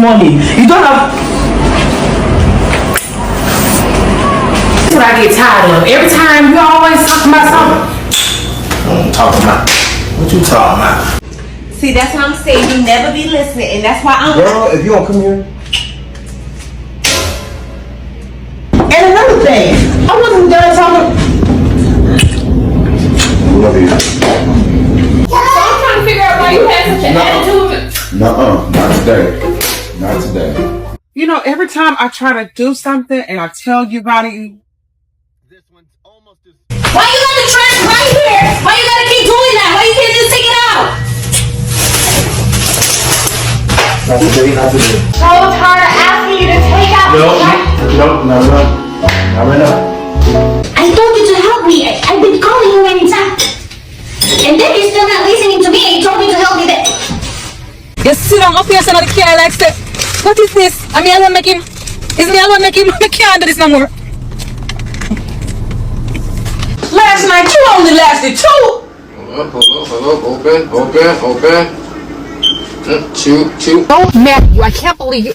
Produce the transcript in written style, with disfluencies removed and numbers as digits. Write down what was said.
morning. You don't have. That's what I get tired of. Every time you always talking about something. I'm talking about. What you talking about? See, that's what I'm saying. You never be listening, and that's why I'm. Girl, if you don't come here. And another thing, I wasn't done talking. Love you. So I'm trying to figure out why you had such an attitude. Nuh-uh, not today. Not today. You know, every time I try to do something and I tell you about it, Why you got the trash right here? Why you gotta keep doing that? Why you can't just take it out? Not today, not today. So tired of asking you to take out the trash. No, not right now. I told you to help me. I've been calling you many times. And then you're still not listening to me and you told me to help you there. You sit down up here, son of the car, like, say, what is this? I mean, I don't make him. Is me, I don't make him. I can't do this no more. last night you only lasted 2. Hold up, open. Chew. Oh, man, I can't believe you.